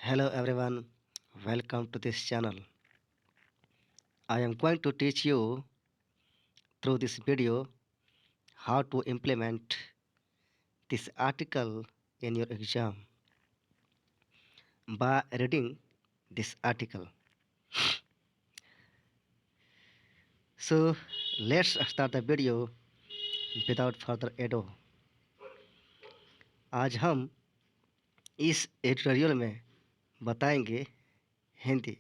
Hello everyone, welcome to this channel. I am going to teach you through this video how to implement this article in your exam by reading this article. So let's start the video without further ado. आज हम इस editorial में बताएंगे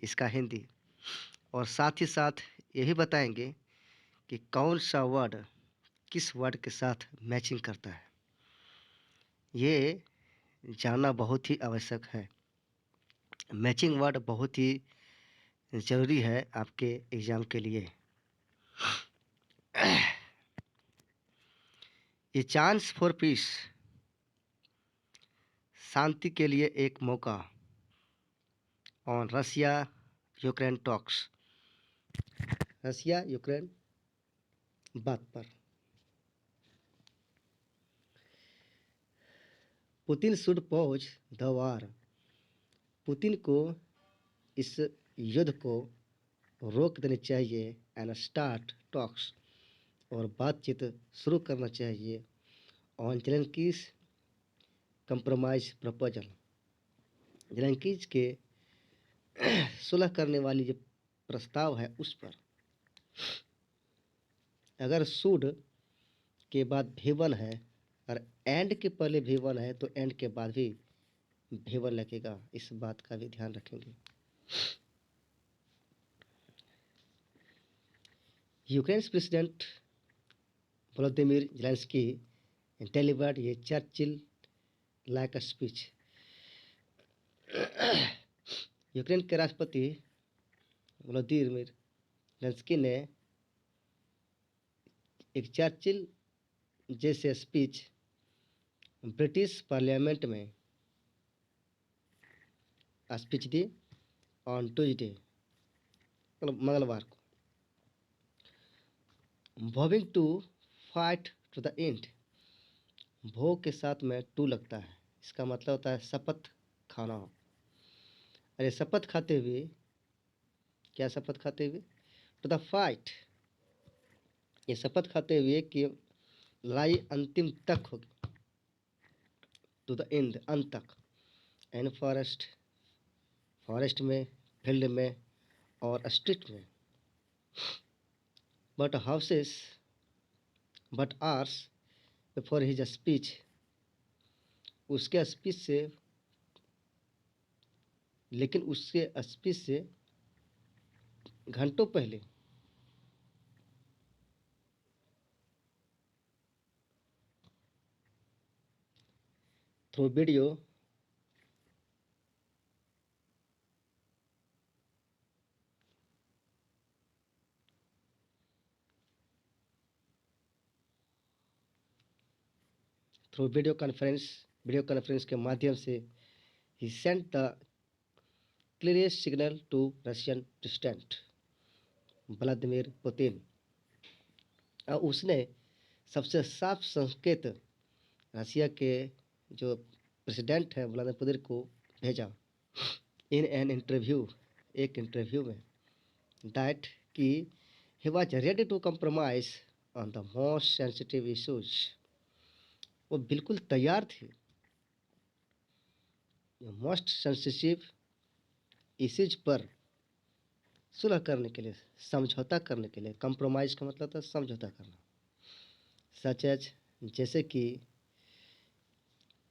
इसका हिंदी और साथ ही साथ ये भी बताएंगे कि कौन सा वर्ड किस वर्ड के साथ मैचिंग करता है। ये जानना बहुत ही आवश्यक है। मैचिंग वर्ड बहुत ही ज़रूरी है आपके एग्ज़ाम के लिए। ये चांस फॉर पीस, शांति के लिए एक मौका। On Russia Ukraine talks, Russia Ukraine बात पर। Putin should pause the war, Putin को इस युद्ध को रोक देनी चाहिए। एंड स्टार्ट टॉक्स, और बातचीत शुरू करना चाहिए। ऑन जेलेंस्कीज कंप्रोमाइज प्रपोजल, जेलेंस्कीज के सुलह करने वाली जो प्रस्ताव है उस पर। अगर शुड के बाद भी1 है और एंड के पहले भी1 है तो एंड के बाद भी भी1 लगेगा, इस बात का भी ध्यान रखेंगे। Ukraine president Vladimir Zelensky delivered ये Churchill like a speech, Ukraine के राष्ट्रपति व्लादिमीर जेलेंस्की ने एक चर्चिल जैसे स्पीच ब्रिटिश पार्लियामेंट में स्पीच दी ऑन ट्यूजडे, मतलब मंगलवार को। Vowing to fight to the end, भो के साथ में टू लगता है, इसका मतलब होता है शपथ खाना। अरे शपथ खाते हुए, क्या शपथ खाते हुए? टू द फाइट, ये शपथ खाते हुए कि लड़ाई अंतिम तक होगी। टू द एंड, अंत तक। एंड फॉरेस्ट, फॉरेस्ट में, फील्ड में और स्ट्रीट में। But houses, but hours before his speech, उसके स्पीच से, लेकिन उसके स्पीच से घंटों पहले थ्रू वीडियो वीडियो कॉन्फ्रेंस के माध्यम से ही sent the clearest signal to Russian president Vladimir Putin, और उसने सबसे साफ संकेत रशिया के जो प्रेसिडेंट है व्लादिमीर पुतिन को भेजा। इन एन इंटरव्यू, एक इंटरव्यू में, दैट कि he was ready to compromise on the most sensitive issues, वो बिल्कुल तैयार थे मोस्ट सेंसिटिव इश्यूज पर सुलह करने के लिए, समझौता करने के लिए। कंप्रोमाइज का मतलब था समझौता करना। सच एज, जैसे कि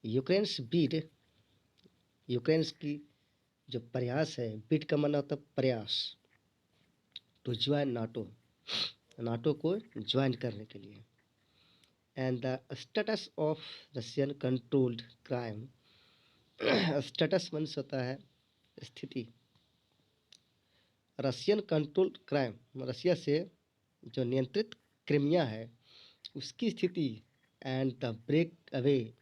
यूक्रेन्स बीड, यूक्रेन्स की जो प्रयास है, बीड का मतलब होता है प्रयास, टू ज्वाइन नाटो, नाटो को ज्वाइन करने के लिए। And the status of Russian controlled crime, status means होता है स्थिति। रशियन कंट्रोल्ड क्राइम, रशिया से जो नियंत्रित क्रिमिया है उसकी स्थिति। And the break away,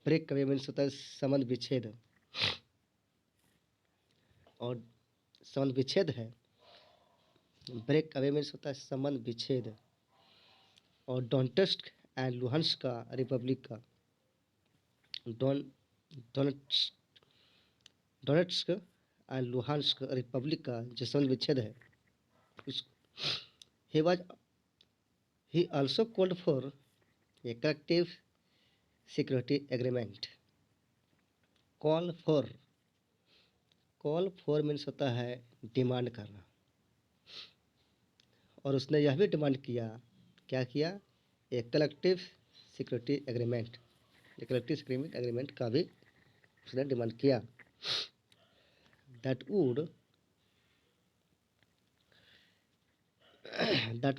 break away means होता है संबंध विच्छेद, और संबंध विच्छेद है। ब्रेक अवे मीन्स होता है संबंध विच्छेद। और डोनेट्स्क एंड लुहांस्क का रिपब्लिक का, Donetsk Donetsk and Luhansk Republic का जो संधि विच्छेद है उस he was he also called for a collective security agreement. Call for means होता है डिमांड करना, और उसने यह भी डिमांड किया, क्या किया, a collective security agreement, a collective security agreement का भी उसने डिमांड किया। दैट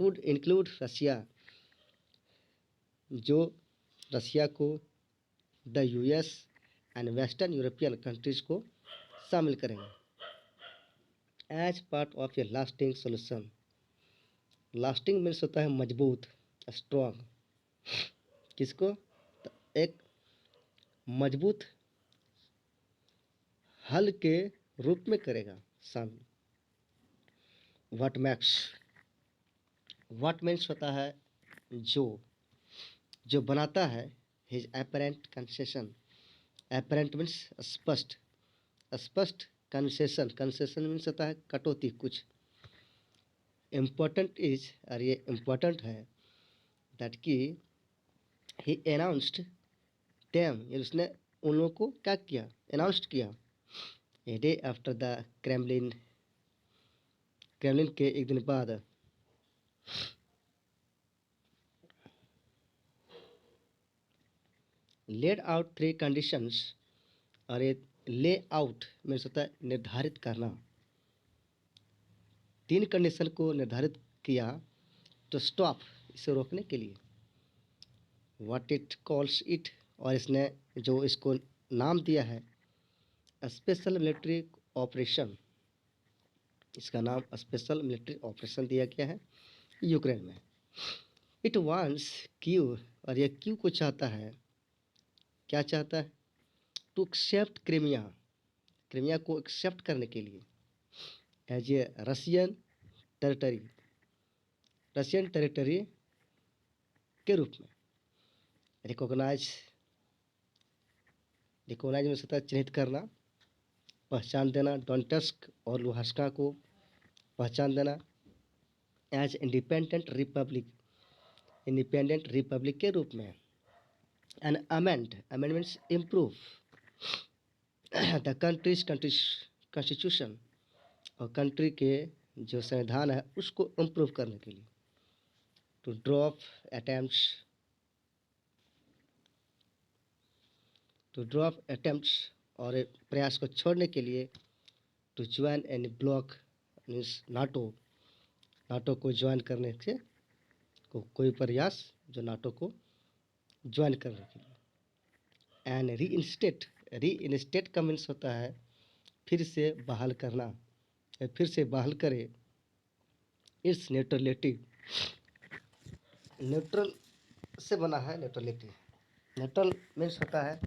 वुड इंक्लूड रशिया, जो रशिया को, the US and western European countries को शामिल करेंगे as part of a lasting solution. Lasting means होता है मजबूत, स्ट्रॉन्ग, किसको, तो एक मजबूत हल के रूप में करेगा शामिल। व्हाट मीन्स होता है जो बनाता है, his apparent concession, apparent means स्पष्ट, स्पष्ट कंसेशन मीन्स होता है कटौती कुछ। इम्पोर्टेंट इज, और ये इम्पोर्टेंट है, दैट कि ही अनाउंस्ड देम, ये उसने उन लोगों को क्या किया, अनाउंस्ड किया, a day after the Kremlin के एक दिन बाद। लेड आउट 3 कंडीशंस, और ये ले आउट मीन्स होता है निर्धारित करना, 3 कंडीशन को निर्धारित किया टू स्टॉप, इसे रोकने के लिए। व्हाट इट कॉल्स इट, और इसने जो इसको नाम दिया है स्पेशल मिलिट्री ऑपरेशन, इसका नाम स्पेशल मिलिट्री ऑपरेशन दिया गया है यूक्रेन में। इट वांट्स क्यू, और यह क्यू को चाहता है, क्या चाहता है, टू एक्सेप्ट क्रीमिया को एक्सेप्ट करने के लिए एज ए रशियन टेरिटरी के रूप में। रिकॉग्नाइज में सतह चिन्हित करना, पहचान देना, डोनेट्स्क और लुहांस्क को पहचान देना एज इंडिपेंडेंट रिपब्लिक के रूप में। And amendments improve the constitution, और कंट्री के जो संविधान है उसको इम्प्रूव करने के लिए। टू ड्रॉप अटेम्प्ट्स, और प्रयास को छोड़ने के लिए। To join any bloc means NATO को ज्वाइन करने से कोई प्रयास जो नाटो को ज्वाइन करने के लिए। एंड रीइंस्टेट का मीन्स होता है फिर से बहाल करना, फिर से बहाल करे इट्स न्यूट्रलिटी, न्यूट्रल से बना है न्यूट्रलिटी। न्यूट्रल मीन्स होता है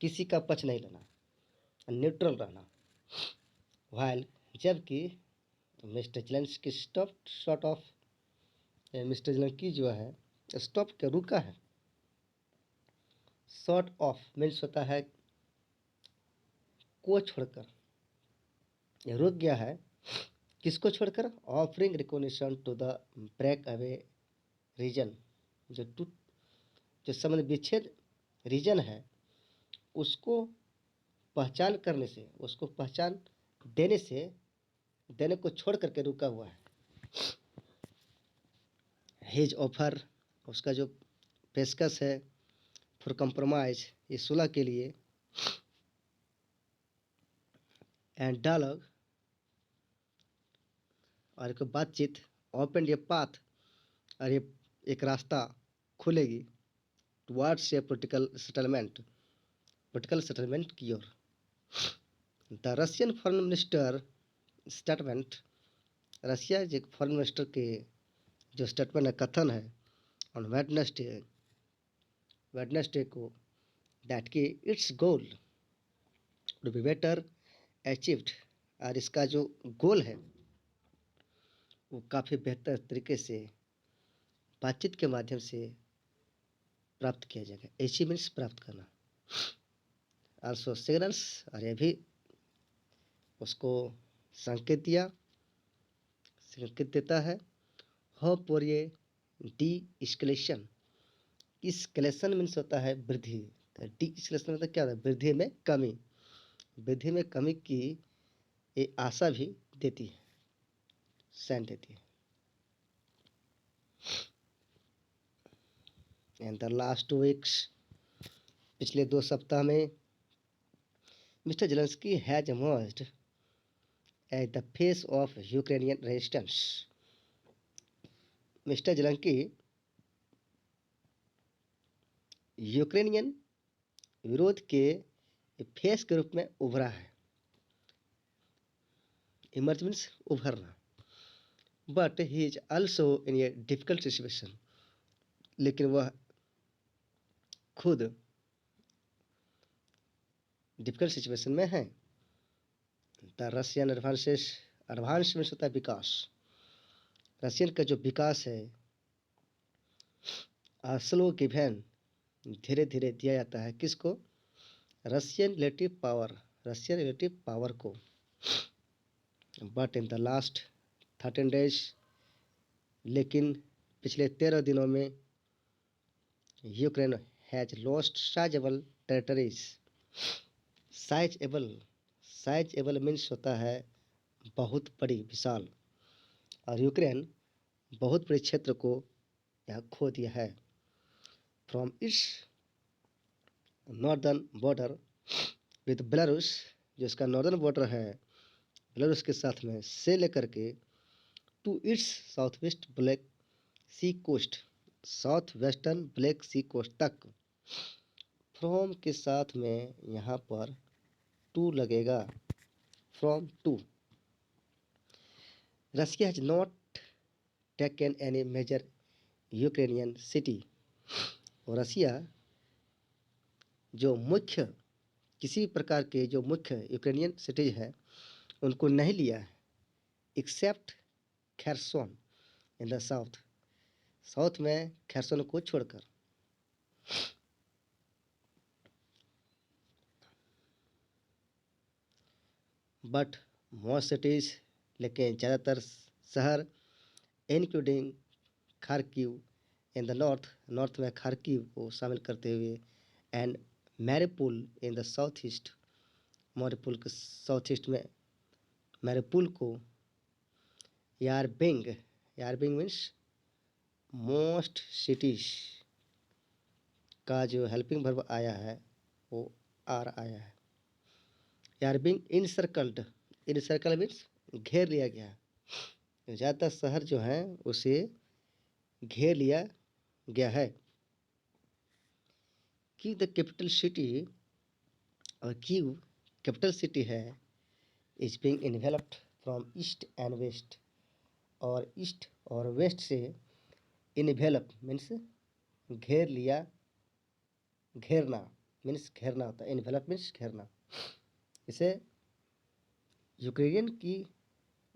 किसी का पक्ष नहीं लेना, न्यूट्रल रहना। वाइल, जबकि मिस्टर जेलेंस्की मिस्टर जेलेंस्की जो है स्टॉप के रुका है। शॉर्ट ऑफ मीन्स होता है को छोड़कर, ये रुक गया है, किसको छोड़कर, offering recognition to the break away region, जो संबंध विच्छेद रीजन है उसको पहचान करने से, उसको पहचान देने को छोड़ करके रुका हुआ है। हिज ऑफर, उसका जो पेशकश है, फॉर कंप्रोमाइज, ये सुलह के लिए। एंड डायलॉग, और एक बातचीत। ओपन ए पाथ, और ये एक रास्ता खुलेगी टुवार्ड्स ए पोलिटिकल सेटलमेंट की ओर। The Russian foreign minister statement, Russia के फॉरेन मिनिस्टर के जो स्टेटमेंट है, कथन है, ऑन वेडनेसडे को, दैट की it's goal to be better achieved, और इसका जो गोल है वो काफ़ी बेहतर तरीके से बातचीत के माध्यम से प्राप्त किया जाएगा। अचीवमेंट्स प्राप्त करना, आल्सो सिग्नल्स, और ये भी उसको संकेत देता है। होप फॉर ये डी स्केलेशन। स्केलेशन मीन्स होता है वृद्धि, डी स्केलेशन मतलब क्या होता है? वृद्धि में कमी की ये आशा भी देती है, साइन देती है। एंड द लास्ट 2 वीक्स, पिछले 2 सप्ताह में mister Zelensky has emerged at the face of Ukrainian resistance. Mister Zelensky Ukrainian विरोध के फेस के रूप में उभरा है। इमर्ज मीन्स उभरना। But he is also in a difficult situation, लेकिन वह खुद डिफिकल्ट सिचुएशन में है। द रशियन एडवांस मीन्स होता है विकास। रशियन का जो विकास है स्लो गिवन, धीरे धीरे दिया जाता है। किसको? रशियन रिलेटिव पावर को। But in the last 13 days, लेकिन पिछले 13 दिनों में Ukraine has lost sizeable territories. Sizeable means होता है बहुत बड़ी, विशाल, और यूक्रेन बहुत बड़े क्षेत्र को यहाँ खो दिया है। From its northern border with Belarus, जो इसका नॉर्दर्न बॉर्डर है बेलारूस के साथ में, से लेकर के to its south western Black Sea coast तक। फ्रॉम के साथ में यहाँ पर टू लगेगा, from to. Russia has not taken any major Ukrainian city. और रशिया जो मुख्य किसी प्रकार के जो मुख्य यूक्रेनियन सिटीज है उनको नहीं लिया है, except Kherson in the south में खेरसोन को छोड़कर। बट मोस्ट सिटीज, लेकिन ज़्यादातर शहर, including Kharkiv in the north में खार्किव को शामिल करते हुए, and Mariupol in the south east, Mariupol के साउथ ईस्ट में मैरिपुल को, यारबिंग मीन्स मोस्ट सिटीज का जो हेल्पिंग वर्ब आया है वो आर आया है। यारबिंग इनसर्कल मीन्स घेर लिया गया। ज़्यादातर शहर जो हैं उसे घेर लिया गया है। कीव द कैपिटल सिटी, और कीव कैपिटल सिटी है, is being enveloped from east and west, और ईस्ट और वेस्ट से इन्वेलप मीन्स घेर लिया, घेरना मीन्स घेरना होता है, इन्वेलप मीन्स घेरना। इसे यूक्रेनियन की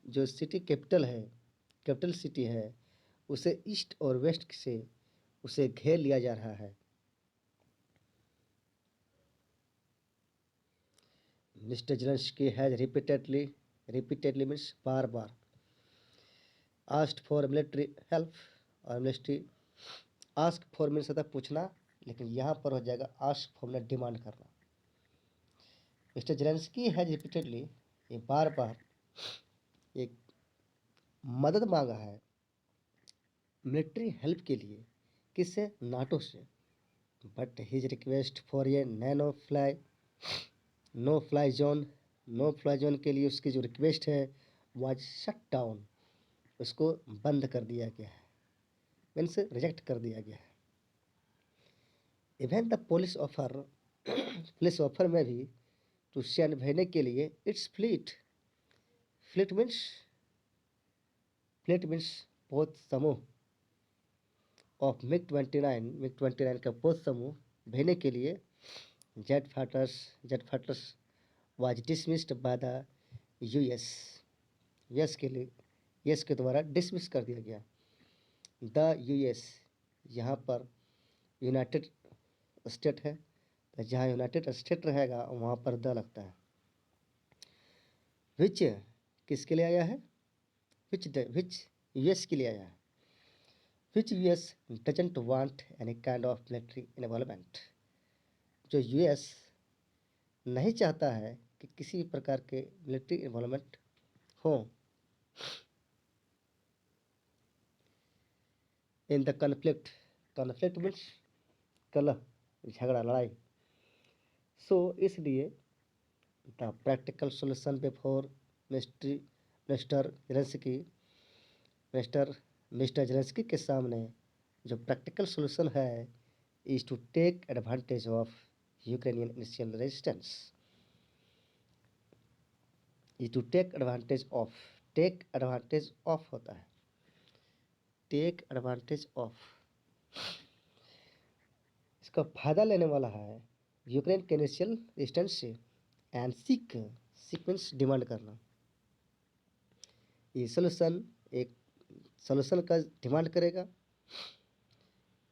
जो कैपिटल सिटी है उसे ईस्ट और वेस्ट से उसे घेर लिया जा रहा है। Mister Zelensky has repeatedly means bar bar, asked for military help, और मिलिट्री आस्क फॉर मीन्स होता है पूछना, लेकिन यहाँ पर हो जाएगा आस्क फॉर मतलब डिमांड करना। मिस्टर जेलेंस्की हैज रिपीटेडली, ये बार बार एक मदद मांगा है मिलिट्री हेल्प के लिए। किससे? नाटो से। बट हिज रिक्वेस्ट फॉर ये नो फ्लाई जोन के लिए उसकी जो रिक्वेस्ट है वाज शट डाउन, उसको बंद कर दिया गया है, मीन्स रिजेक्ट कर दिया गया है। इवन द पुलिस ऑफर में भी टू सेंड भेजने के लिए इट्स फ्लीट मीन्स बहुत समूह ऑफ मिग 29 का बहुत समूह भेजने के लिए jet fighters was dismissed by the US के द्वारा डिसमिस कर दिया गया। द यूएस यहाँ पर यूनाइटेड स्टेट है, तो जहाँ यूनाइटेड स्टेट रहेगा वहाँ पर द लगता है। विच किसके लिए आया है? विच यूएस के लिए आया है। Which US doesn't want any kind of military involvement. जो यूएस नहीं चाहता है कि किसी प्रकार के मिलिट्री इन्वॉल्वमेंट हो in the conflict. Conflict means कलह, झगड़ा, लड़ाई। सो इसलिए the practical solution before mystery mister Zelensky mister mister Zelensky के सामने जो प्रैक्टिकल सोल्यूशन है is to take advantage of Ukrainian initial resistance. Is to take advantage of होता है, टेक एडवांटेज ऑफ। इसका फायदा लेने वाला है यूक्रेन के इनिशियल रेजिस्टेंस से। एंड सीक्वेंस डिमांड करना। ये सोल्यूशन एक सोल्यूशन का डिमांड करेगा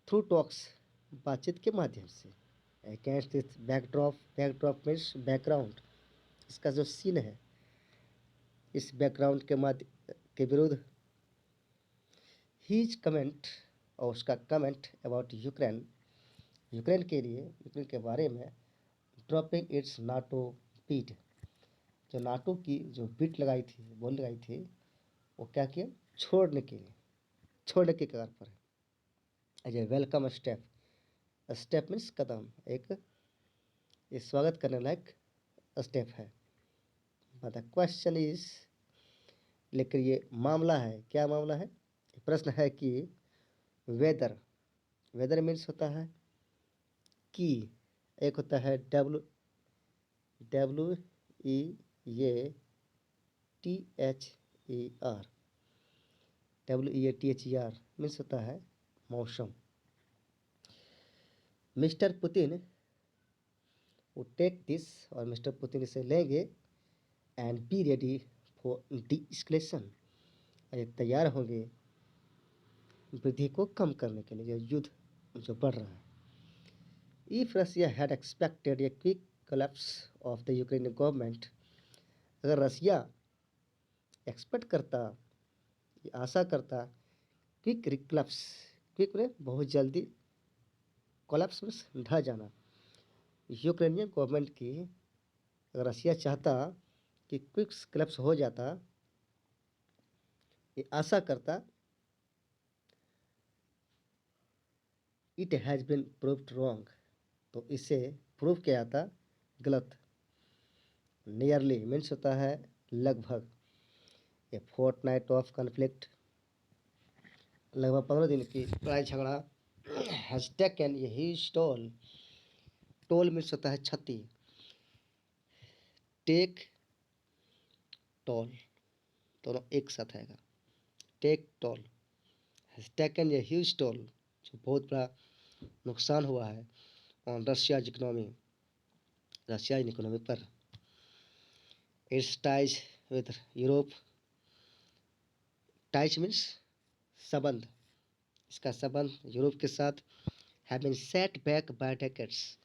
थ्रू टॉक्स, बातचीत के माध्यम से। Against this backdrop means background, इसका जो सीन है इस बैकग्राउंड के विरुद्ध। हीज कमेंट, और उसका कमेंट अबाउट यूक्रेन के लिए, यूक्रेन के बारे में, ड्रॉपिंग इट्स नाटो बीट। जो नाटो की जो बीट लगाई थी, बोल लगाई थी, वो क्या किया? छोड़ने के कगार पर है। As a welcome step, step means कदम, एक ये स्वागत करने लायक स्टेप है। द क्वेश्चन इज, लेकिन ये मामला है, क्या मामला है? प्रश्न है कि वेदर मीन्स होता है कि, एक होता है W E A T H E R, WEATHER means होता है मौसम। मिस्टर पुतिन वो टेक दिस, और मिस्टर पुतिन इसे लेंगे। And be ready for D escalation, तैयार होंगे वृद्धि को कम करने के लिए, जो युद्ध जो बढ़ रहा है। If Russia had expected a quick collapse of the Ukrainian government, अगर रसिया एक्सपेक्ट करता, आशा करता क्विक रिक्लप्स, क्विक में बहुत जल्दी, कोलैप्स में ढह जाना, यूक्रेनियन गवर्नमेंट की, अगर रसिया चाहता कि क्विक कोलैप्स हो जाता, ये आशा करता, it has been proved wrong, तो इसे प्रूव किया जाता गलत। नियरली मीन्स होता है लगभग। ए फोर्टनाइट ऑफ कन्फ्लिक्ट, लगभग 15 दिन की लड़ाई झगड़ा। Has taken a huge toll means होता है क्षति। टेक टोल दोनों एक साथ आएगा। Take toll, has taken a huge toll, जो बहुत बड़ा नुकसान हुआ है on Russia's economy, Russia's economy पर। It's ties with Europe, ties means संबंध, इसका संबंध यूरोप के साथ have been set back by decades,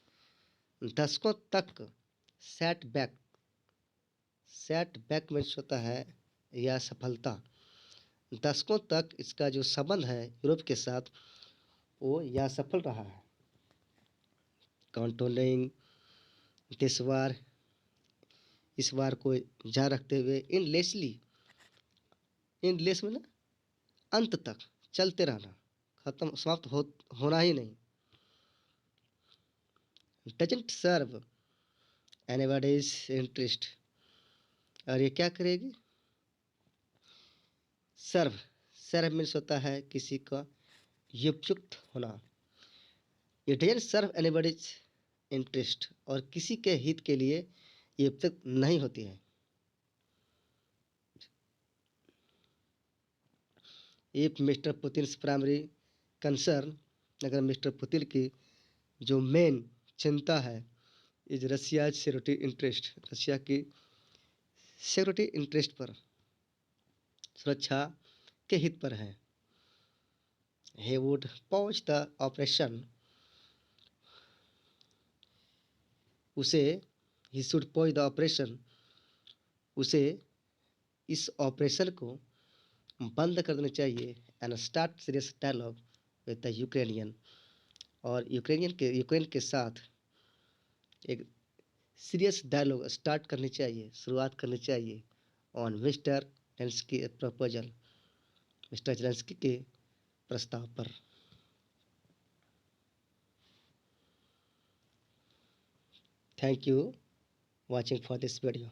दशकों तक। सेट बैक मीन्स होता है यह सफलता। दशकों तक इसका जो संबंध है यूरोप के साथ वो यह सफल रहा है। कंट्रोलिंग दिस वार, इस वार को जारी रखते हुए, इनलेस में ना अंत तक चलते रहना, खत्म समाप्त होना ही नहीं। डजंट सर्व एनीबॉडीज इंटरेस्ट, और ये क्या करेगी? सर्व मीन्स होता है किसी का युक्त होना। ये डजंट सर्व एनीबॉडीज इंटरेस्ट, और किसी के हित के लिए ये उपयुक्त नहीं होती है। If mister Putin primary concern, अगर मिस्टर पुतिन की जो मेन चिंता है is Russia security interest, Russia की सिक्योरिटी इंटरेस्ट पर, सुरक्षा के हित पर है। he would pause the operation, उसे ही शुड पॉज द ऑपरेशन, उसे इस ऑपरेशन को बंद कर देना चाहिए and start serious dialogue with the Ukrainian, और यूक्रेन के साथ एक सीरियस डायलॉग स्टार्ट करनी चाहिए, शुरुआत करनी चाहिए on mister Zelensky proposal, mister Zelensky के प्रस्ताव पर। Thank you watching for this video.